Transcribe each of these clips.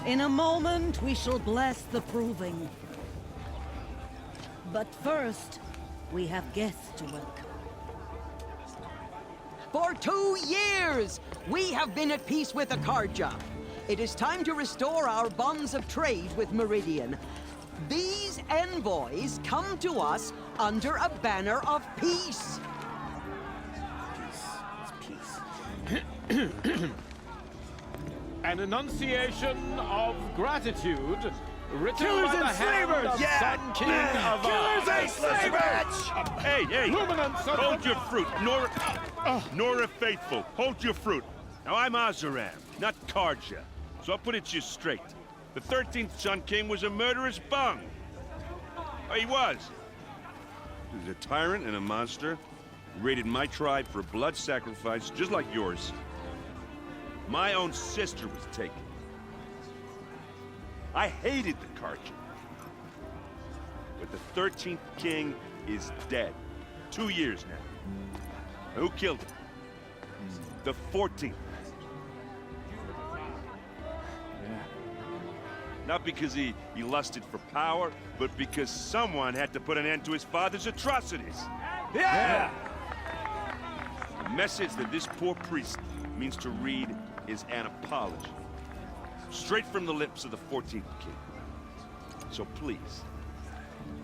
In a moment, we shall bless the proving. But first, we have guests to welcome. For 2 years, we have been at peace with the Carja. It is time to restore our bonds of trade with Meridian. These envoys come to us under a banner of peace. An enunciation of gratitude written Killers by the and hand slavers! of Yeah! Sun King of Killers and slavers! Hey! Luminance of Hold your fruit, Nora Faithful, hold your fruit. Now I'm Azaram, not Karja, so I'll put it to you straight. The 13th Sun King was a murderous bung. Oh, he was. He was a tyrant and a monster. He raided my tribe for blood sacrifice, just like yours. My own sister was taken. I hated the Karja. But the 13th king is dead. 2 years now. Who killed him? The 14th. Not because he lusted for power, but because someone had to put an end to his father's atrocities. Yeah! The message that this poor priest means to read is an apology. Straight from the lips of the 14th king. So please,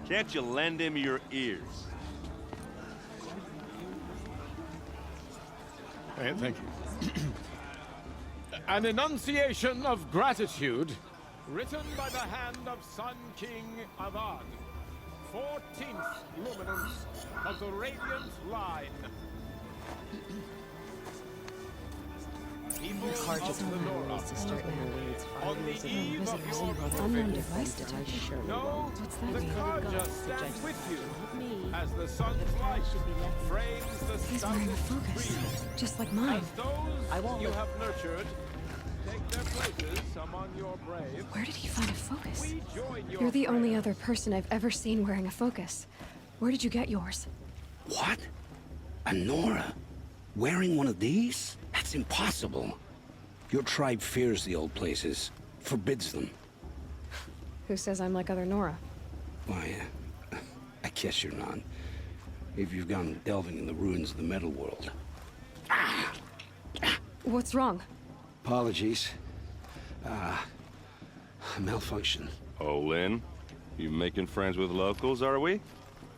can't you lend him your ears? Thank you. An enunciation of gratitude written by the hand of Sun King Avad, 14th luminance of the Radiant Line. People of the Nora, on the eve of your Unknown device detected. know What's that the mean? Karja stands with you as the sun's light frames the He's wearing a sun's focus, breeze. just like mine. As those you have nurtured take their places among your brave, Where did he find a focus? we join your You're the only prayer. other person I've ever seen wearing a focus. Where did you get yours? What? A Nora? Wearing one of these? That's impossible. Your tribe fears the old places, forbids them. Who says I'm like other Nora? Why, I guess you're not. If you've gone delving in the ruins of the metal world. What's wrong? Apologies. Malfunction. Oh, Lynn, you making friends with locals, are we?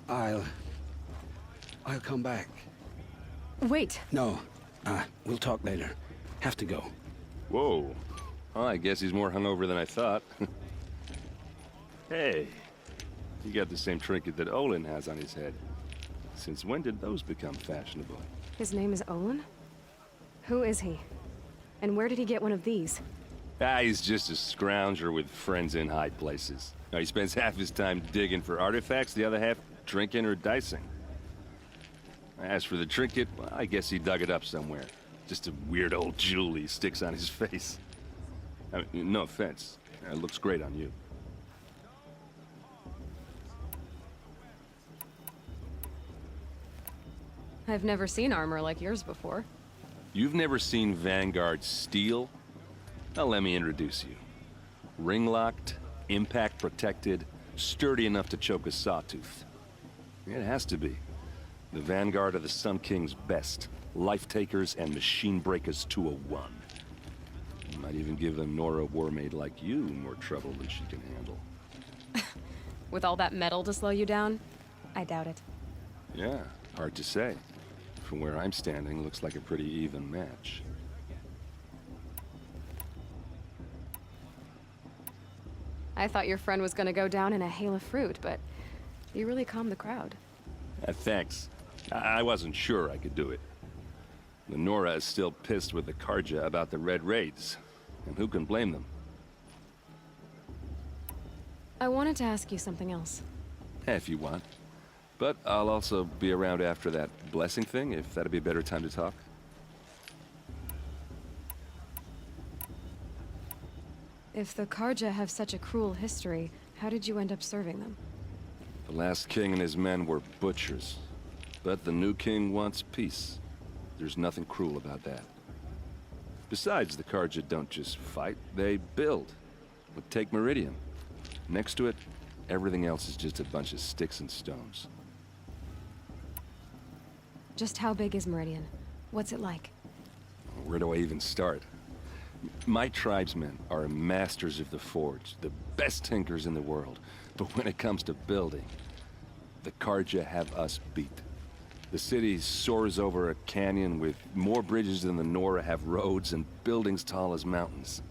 I'll come back. Wait, No, we'll talk later. Have to go. Whoa. Well, I guess he's more hungover than I thought. Hey, you got the same trinket that Olin has on his head. Since when did those become fashionable? his name is Olin? Who is he? And where did he get one of these? He's just a scrounger with friends in high places. Now, he spends half his time digging for artifacts, the other half drinking or dicing. As for the trinket, well, I guess he dug it up somewhere. Just a weird old jewel he sticks on his face. I mean, no offense. It looks great on you. I've never seen armor like yours before. You've never seen Vanguard steel? Now let me introduce you. Ring-locked, impact-protected, sturdy enough to choke a sawtooth. It has to be. The Vanguard of the Sun King's best. Life-takers and machine-breakers to a one. You might even give a Nora warmaid like you more trouble than she can handle. With all that metal to slow you down? I doubt it. Yeah, hard to say. From where I'm standing, looks like a pretty even match. I thought your friend was gonna go down in a hail of fruit, but you really calmed the crowd. Thanks. I wasn't sure I could do it. The Nora is still pissed with the Karja about the Red Raids, and who can blame them? I wanted to ask you something else. If you want. But I'll also be around after that blessing thing, if that'd be a better time to talk. If the Karja have such a cruel history, how did you end up serving them? The last king and his men were butchers. But the new king wants peace. There's nothing cruel about that. Besides, the Karja don't just fight, they build. But take Meridian. Next to it, everything else is just a bunch of sticks and stones. Just how big is Meridian? What's it like? Where do I even start? My tribesmen are masters of the forge, the best tinkers in the world. But when it comes to building, the Karja have us beat. The city soars over a canyon with more bridges than the Nora have roads and buildings tall as mountains.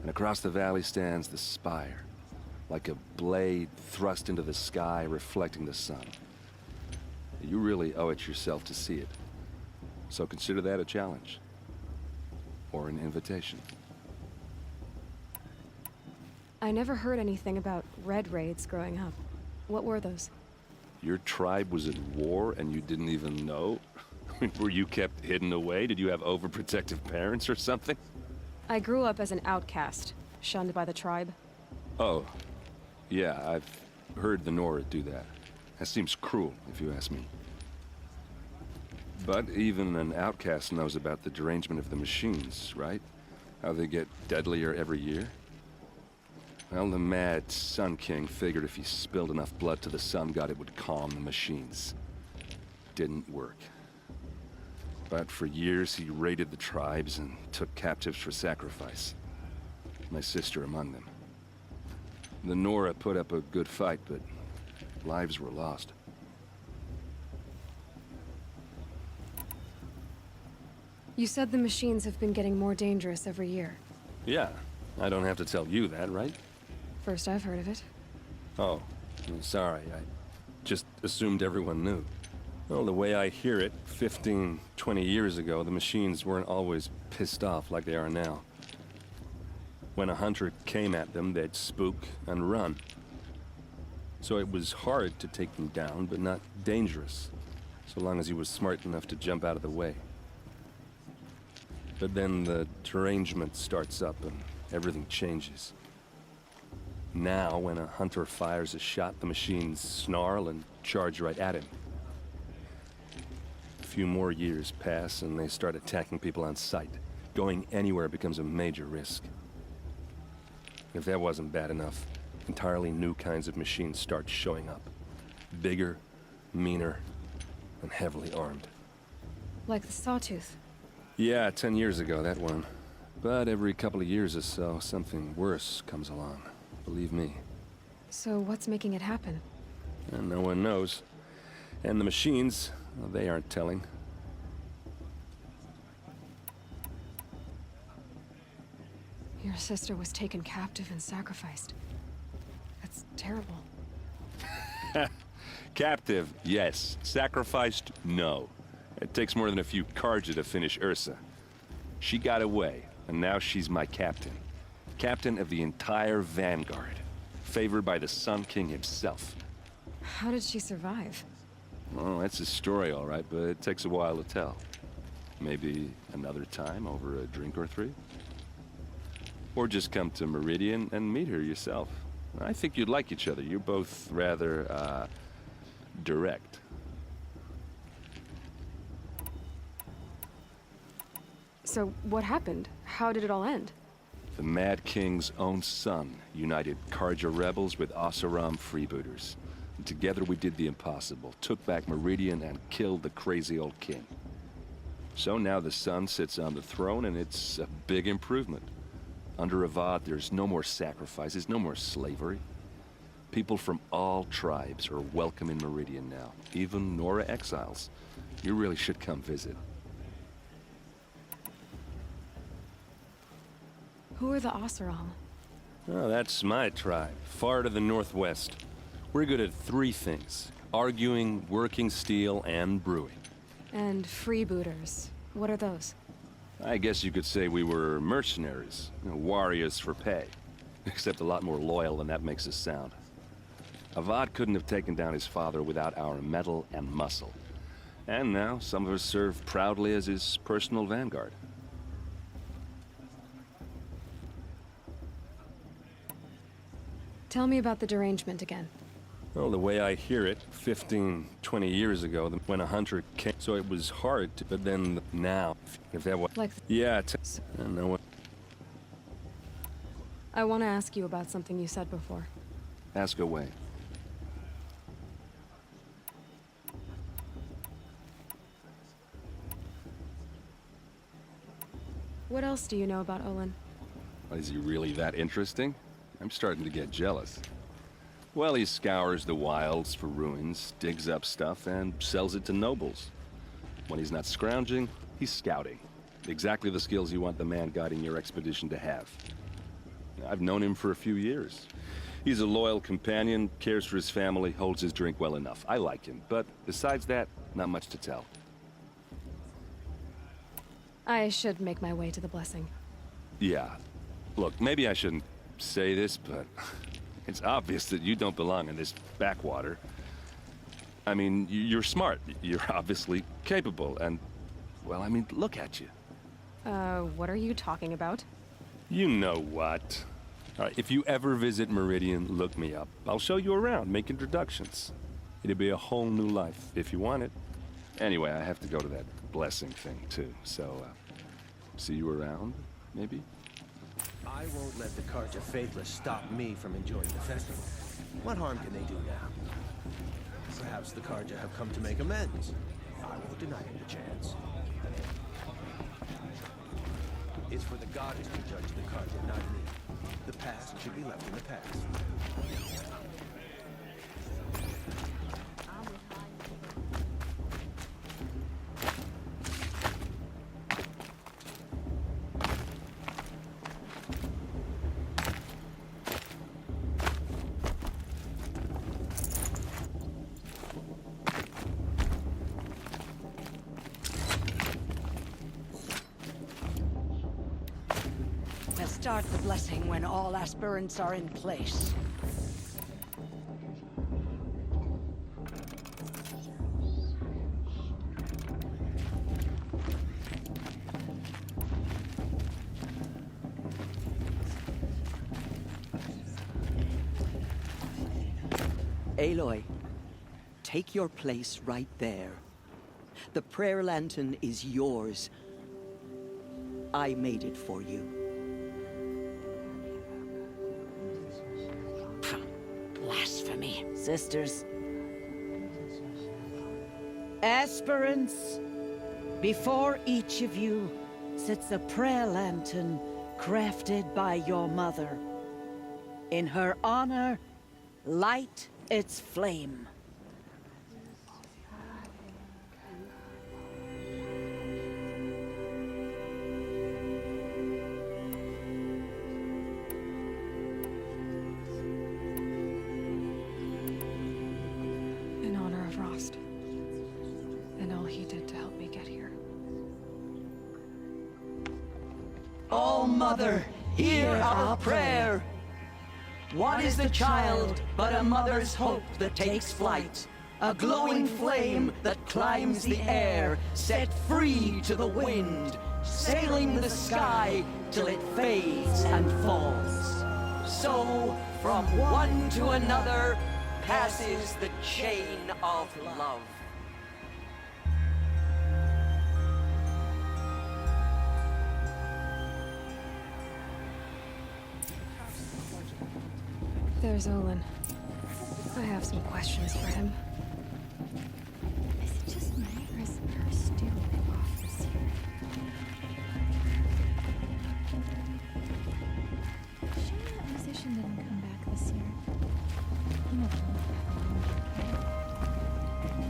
And across the valley stands the spire, like a blade thrust into the sky reflecting the sun. You really owe it yourself to see it. So consider that a challenge. Or an invitation. I never heard anything about red raids growing up. What were those? Your tribe was at war and you didn't even know? Were you kept hidden away? Did you have overprotective parents or something? I grew up as an outcast, shunned by the tribe. Oh, yeah, I've heard the Nora do that. That seems cruel, if you ask me. But even an outcast knows about the derangement of the machines, right? How they get deadlier every year? Well, the mad Sun King figured if he spilled enough blood to the Sun God, it would calm the machines. Didn't work. But for years, he raided the tribes and took captives for sacrifice. My sister among them. The Nora put up a good fight, but lives were lost. You said the machines have been getting more dangerous every year. Yeah, I don't have to tell you that, right? First I've heard of it. Oh, I'm sorry. I just assumed everyone knew. Well, the way I hear it, 15, 20 years ago, the machines weren't always pissed off like they are now. When a hunter came at them, they'd spook and run. So it was hard to take them down, but not dangerous, so long as he was smart enough to jump out of the way. But then the derangement starts up and everything changes. Now, when a hunter fires a shot, the machines snarl and charge right at him. A few more years pass and they start attacking people on sight. Going anywhere becomes a major risk. If that wasn't bad enough, entirely new kinds of machines start showing up. Bigger, meaner, and heavily armed. Like the Sawtooth. Yeah, 10 years ago, that one. But every couple of years or so, something worse comes along. Believe me. So what's making it happen? And no one knows. And the machines, well, they aren't telling. Your sister was taken captive and sacrificed. That's terrible. Captive, yes. Sacrificed, no. It takes more than a few Karja to finish Ursa. She got away, and now she's my captain. Captain of the entire Vanguard. Favored by the Sun King himself. How did she survive? Well, that's a story, all right, but it takes a while to tell. Maybe another time over a drink or three? Or just come to Meridian and meet her yourself. I think you'd like each other. You're both rather, direct. So what happened? How did it all end? The Mad King's own son united Karja rebels with Oseram freebooters. And together we did the impossible, took back Meridian and killed the crazy old king. So now the son sits on the throne and it's a big improvement. Under Avad, there's no more sacrifices, no more slavery. People from all tribes are welcome in Meridian now, even Nora exiles. You really should come visit. Who are the Oseram? Oh, that's my tribe, far to the northwest. We're good at three things: arguing, working steel, and brewing. And freebooters. What are those? I guess you could say we were mercenaries, warriors for pay. Except a lot more loyal than that makes us sound. Avad couldn't have taken down his father without our metal and muscle. And now, some of us serve proudly as his personal vanguard. Tell me about the derangement again. Well, the way I hear it, 15, 20 years ago, when a hunter came, so it was hard to, but then now, if that was... Like... Yeah, I know what... I want to ask you about something you said before. Ask away. What else do you know about Olin? Is he really that interesting? I'm starting to get jealous. Well, he scours the wilds for ruins, digs up stuff, and sells it to nobles. When he's not scrounging, he's scouting. Exactly the skills you want the man guiding your expedition to have. I've known him for a few years. He's a loyal companion, cares for his family, holds his drink well enough. I like him, but besides that, not much to tell. I should make my way to the blessing. Yeah. Look, maybe I shouldn't say this, but it's obvious that you don't belong in this backwater. I mean, you're smart. You're obviously capable, and, well, I mean, look at you. What are you talking about? You know what. All right, if you ever visit Meridian, look me up. I'll show you around, make introductions. It'll be a whole new life, if you want it. Anyway, I have to go to that blessing thing, too, so, see you around, maybe? I won't let the Carja Faithless stop me from enjoying the festival. What harm can they do now? Perhaps the Carja have come to make amends. I won't deny him the chance. It's for the goddess to judge the Carja, not me. The past should be left in the past. We'll start the blessing when all aspirants are in place. Aloy, take your place right there. The prayer lantern is yours. I made it for you. Blasphemy, sisters. Aspirants, before each of you sits a prayer lantern crafted by your mother. In her honor, light its flame. In honor of Rost. And all he did to help me get here. Oh, Mother, hear our prayer. What is the child but a mother's hope that takes flight? A glowing flame that climbs the air, set free to the wind, sailing the sky till it fades and falls. So, from one to another, passes the chain of love. There's Olin. I have some questions for him. Is it just me, or is her stew a bit off this year? Shame that musician didn't come back this year. You know,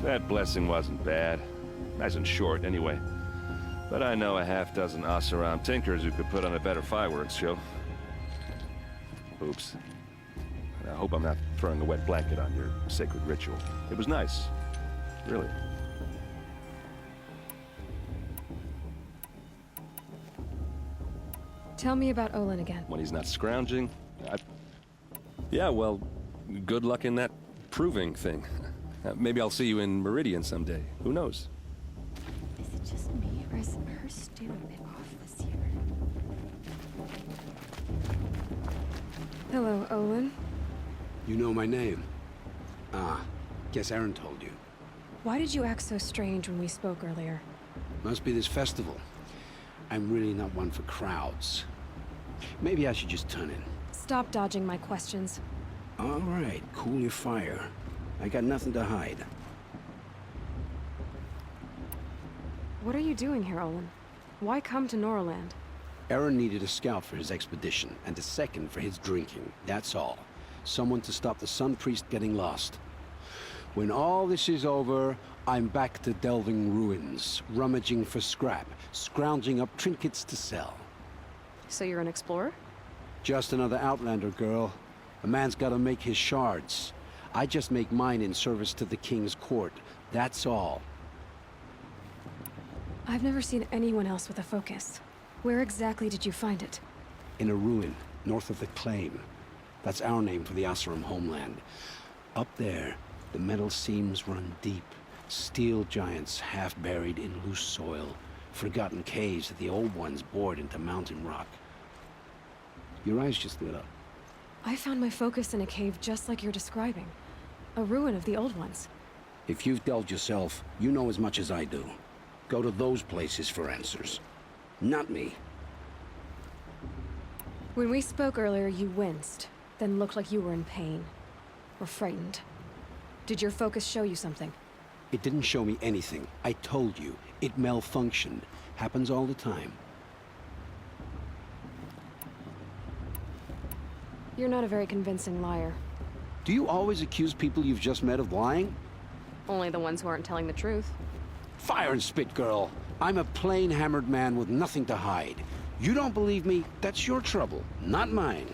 That blessing wasn't bad. Nice and short, anyway. But I know a half-dozen Oseram tinkers who could put on a better fireworks show. Oops. I hope I'm not throwing a wet blanket on your sacred ritual. It was nice. Really. Tell me about Olin again. When he's not scrounging, yeah, well, good luck in that proving thing. Maybe I'll see you in Meridian someday. Who knows? is it just me, or is her stew a bit off this year? Hello, Olin. You know my name? Ah, guess Aaron told you. Why did you act so strange when we spoke earlier? Must be this festival. I'm really not one for crowds. Maybe I should just turn in. Stop dodging my questions. All right, cool your fire. I got nothing to hide. What are you doing here, Olin? Why come to Noraland? Aaron needed a scout for his expedition, and a second for his drinking. That's all. Someone to stop the Sun Priest getting lost. When all this is over, I'm back to delving ruins, rummaging for scrap, scrounging up trinkets to sell. So you're an explorer? Just another Outlander, girl. A man's gotta make his shards. I just make mine in service to the King's court. That's all. I've never seen anyone else with a focus. Where exactly did you find it? In a ruin, north of the Claim. That's our name for the Oseram homeland. Up there, the metal seams run deep. Steel giants half buried in loose soil. Forgotten caves that the old ones bored into mountain rock. Your eyes just lit up. I found my focus in a cave just like you're describing. A ruin of the old ones. If you've delved yourself, you know as much as I do. Go to those places for answers. Not me. When we spoke earlier, you winced, then looked like you were in pain. Or frightened. Did your focus show you something? It didn't show me anything. I told you. It malfunctioned. Happens all the time. You're not a very convincing liar. Do you always accuse people you've just met of lying? Only the ones who aren't telling the truth. Fire and spit, girl. I'm a plain hammered man with nothing to hide. You don't believe me? That's your trouble, not mine.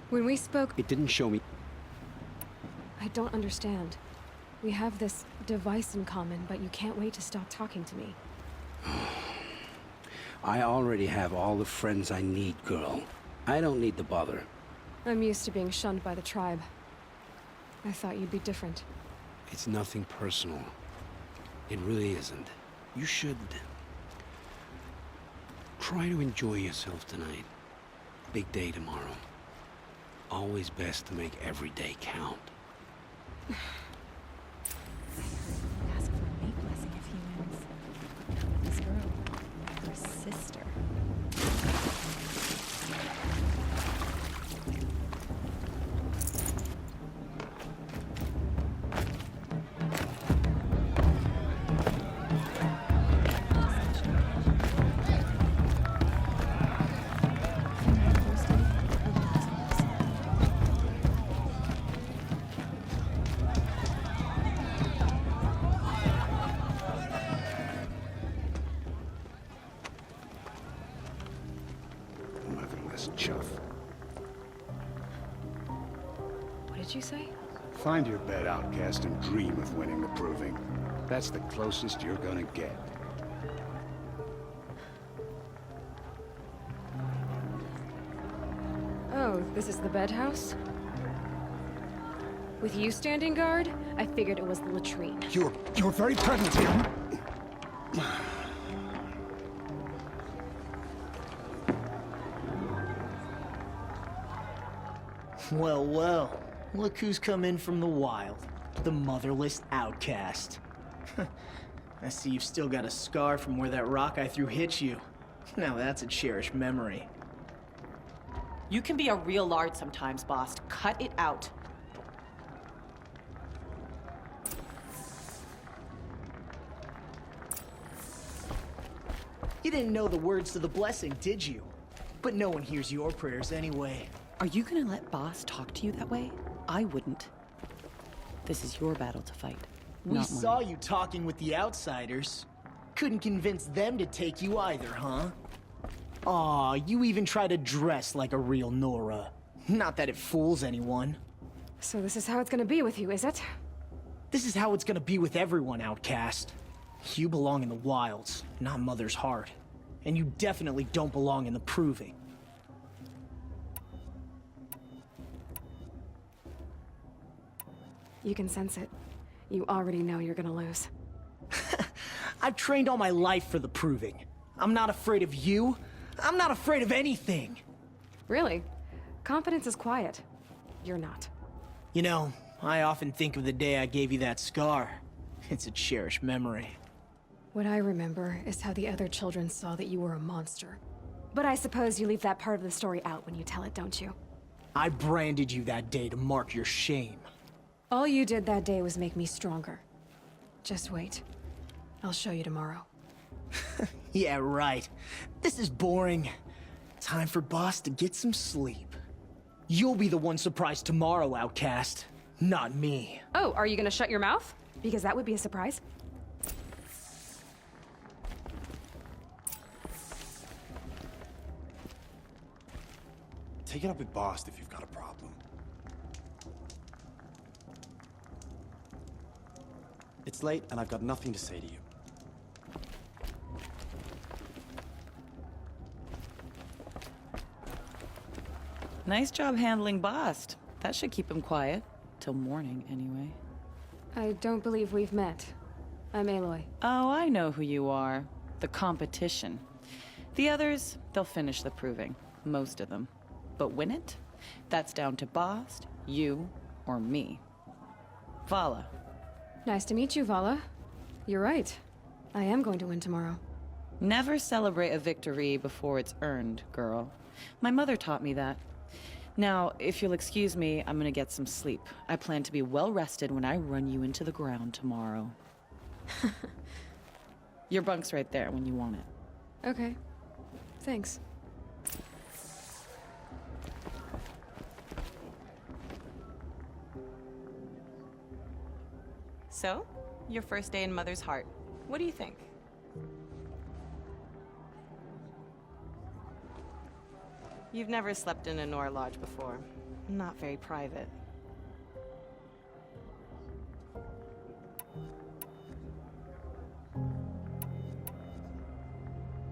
When we spoke, It didn't show me. I don't understand. We have this device in common, but you can't wait to stop talking to me. I already have all the friends I need, girl. I don't need the bother. I'm used to being shunned by the tribe. I thought you'd be different. It's nothing personal. It really isn't. You should try to enjoy yourself tonight. Big day tomorrow. Always best to make every day count. Ask for a mate blessing if he wins. This girl, her sister. Motherless chuff. What did you say? Find your bed, outcast, and dream of winning the proving. That's the closest you're gonna get. Oh, this is the bed house? With you standing guard, I figured it was the latrine. You're very present here. Well, well. Look who's come in from the wild. The motherless outcast. I see you've still got a scar from where that rock I threw hit you. Now that's a cherished memory. You can be a real lard sometimes, boss. Cut it out. You didn't know the words to the blessing, did you? But no one hears your prayers anyway. Are you gonna let boss talk to you that way? I wouldn't. This is your battle to fight. We not saw mine. you talking with the outsiders. Couldn't convince them to take you either, huh? Aw, you even try to dress like a real Nora. Not that it fools anyone. So this is how it's gonna be with you, is it? This is how it's gonna be with everyone, outcast. You belong in the wilds, not Mother's Heart. And you definitely don't belong in the Proving. You can sense it. You already know you're gonna lose. I've trained all my life for the Proving. I'm not afraid of you. I'm not afraid of anything. Really? Confidence is quiet. You're not. You know, I often think of the day I gave you that scar. It's a cherished memory. What I remember is how the other children saw that you were a monster. But I suppose you leave that part of the story out when you tell it, don't you? I branded you that day to mark your shame. All you did that day was make me stronger. Just wait. I'll show you tomorrow. Yeah, right. This is boring. Time for Boss to get some sleep. You'll be the one surprised tomorrow, outcast. Not me. Oh, are you gonna shut your mouth? Because that would be a surprise. Take it up with Boss if you've got a problem. It's late, and I've got nothing to say to you. Nice job handling Bast. That should keep him quiet. Till morning, anyway. I don't believe we've met. I'm Aloy. Oh, I know who you are. The competition. The others, they'll finish the proving. Most of them. But win it? That's down to Bast, you, or me. Vala. Nice to meet you, Vala. You're right. I am going to win tomorrow. Never celebrate a victory before it's earned, girl. My mother taught me that. Now, if you'll excuse me, I'm gonna get some sleep. I plan to be well rested when I run you into the ground tomorrow. Your bunk's right there when you want it. Okay. Thanks. So, your first day in Mother's Heart. What do you think? You've never slept in a Nora lodge before. Not very private.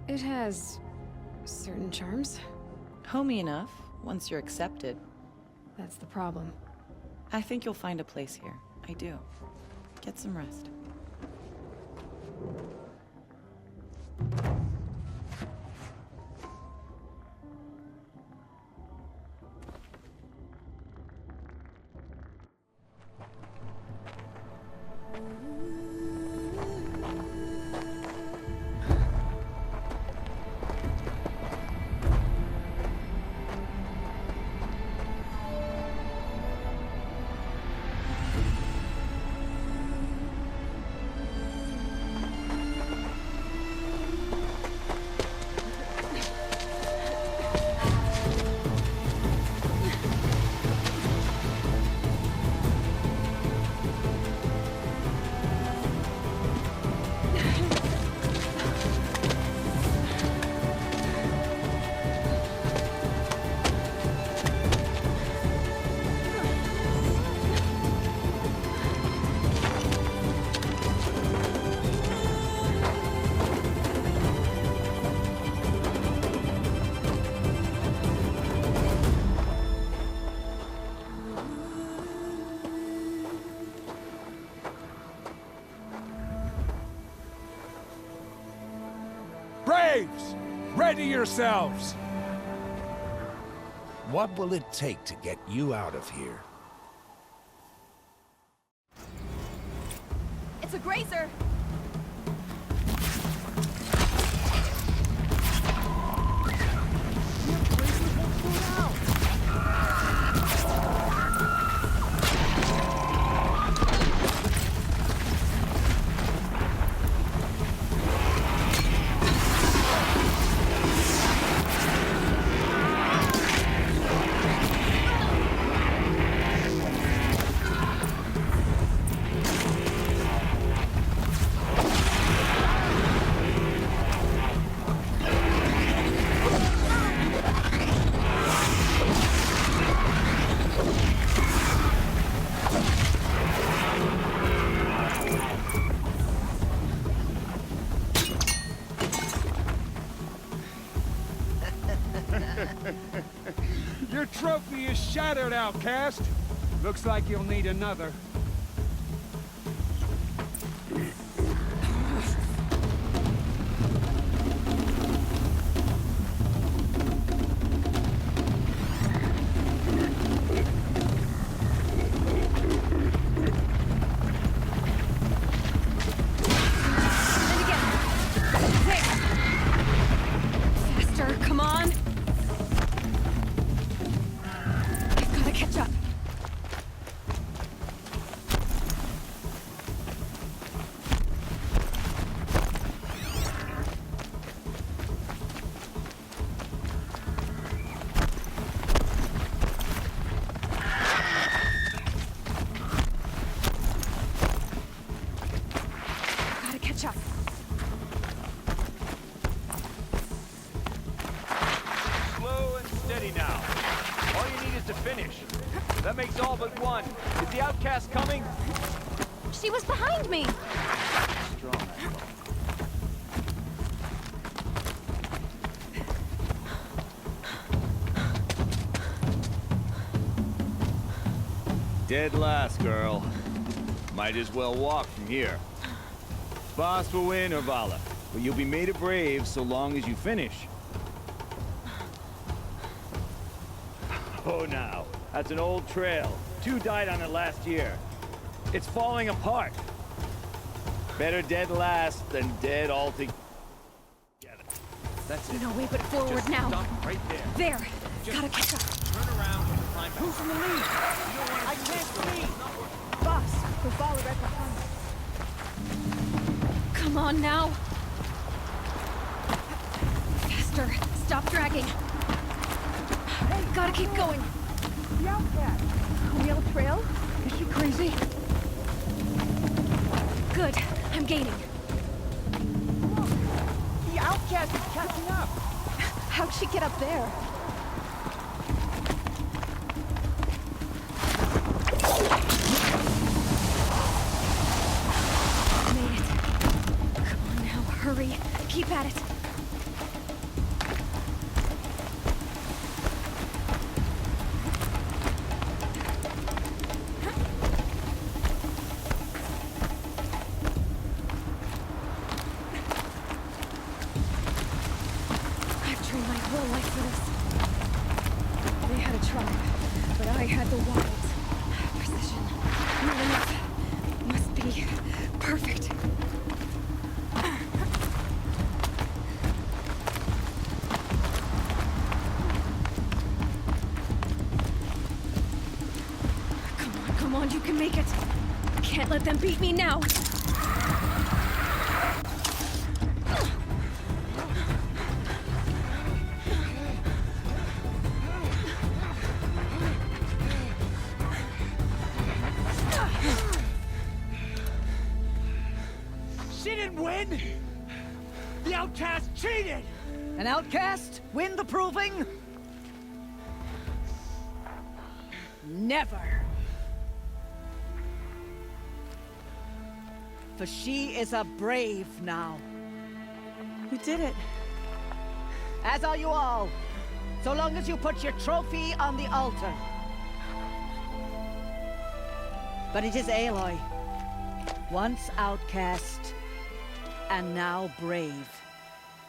It has certain charms. Homey enough, once you're accepted. That's the problem. I think you'll find a place here. I do. Get some rest. Braves! Ready yourselves! What will it take to get you out of here? It's a grazer! Your trophy is shattered, outcast. Looks like you'll need another. And again. all but one. Is the outcast coming? She was behind me! Strong. Dead last, girl. Might as well walk from here. Boss will win, Urvala, but you'll be made a brave so long as you finish. Oh, now. That's an old trail. 2 died on it last year. It's falling apart. Better dead last than dead altogether. That's it. No way but forward Just now. stop right there. There! Just Gotta catch up. Turn around and climb back. Who's in the lead? I can't see. Boss, we'll follow right behind. Come on now! Faster! Stop dragging! Gotta keep going! The outcast. Real trail? Is she crazy? Good. I'm gaining. The outcast is catching up. How'd she get up there? Made it. Come on now, hurry. Keep at it. I've trained my whole life for this. They had a tribe, but I had the wilds. Precision. Not enough. Must be perfect. Come on, you can make it. Can't let them beat me now. She didn't win! The outcast cheated! An outcast win the proving? Never. For she is a brave now. You did it. As are you all. So long as you put your trophy on the altar. But it is Aloy, once outcast, and now brave,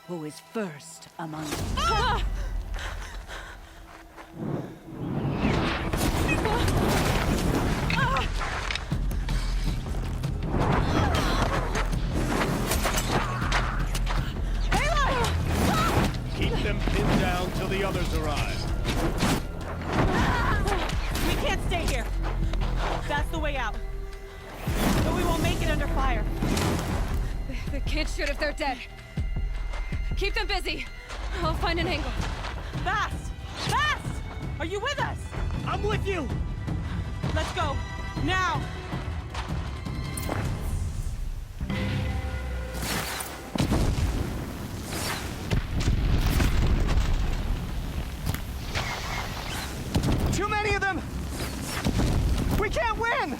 who is first among us. Ah! Keep them pinned down till the others arrive. We can't stay here. That's the way out. But we won't make it under fire. They can't shoot if they're dead. Keep them busy. I'll find an angle. Fast! Fast! Are you with us? I'm with you! Let's go. Now! Too many of them! We can't win!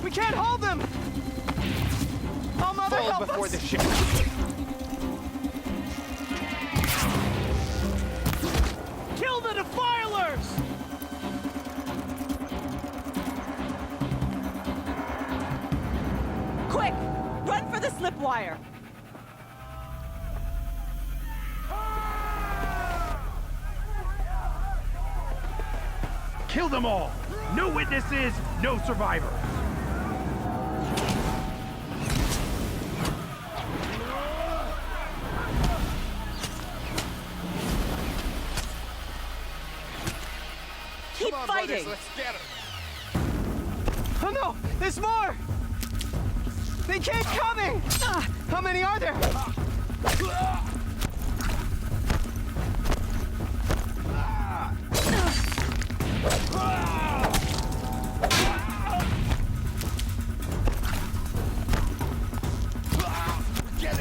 We can't hold them! Oh, Mother, Fall help before us! the ship. Kill the defilers! Quick! Run for the slip wire! Kill them all! No witnesses, no survivor! Keep fighting! Let's get her. Oh no! There's more! They keep coming! How many are there? Get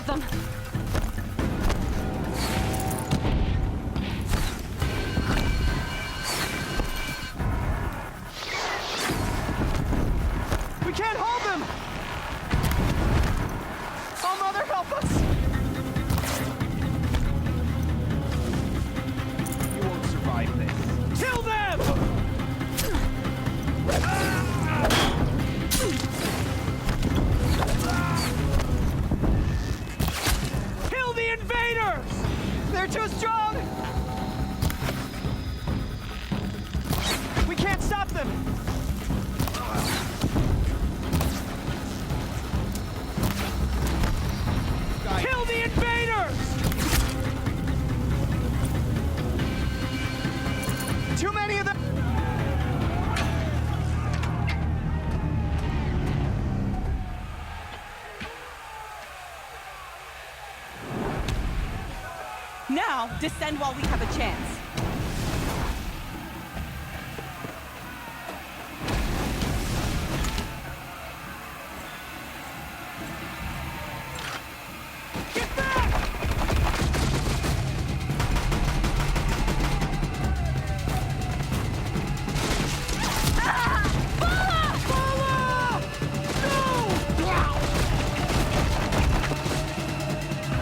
of them! We can't hold them! Oh, Mother, help us! You won't survive this. Kill them! Kill the invaders! They're too strong! We can't stop them! Kill the invaders! Too many of them! Now, descend while we have a chance.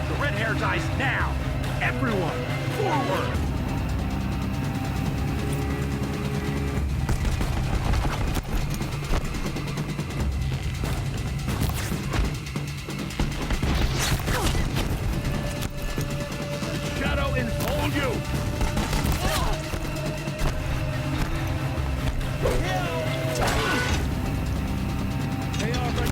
The red hair dies now! Everyone, forward! Shadow enfold you! They are but...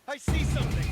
I see something!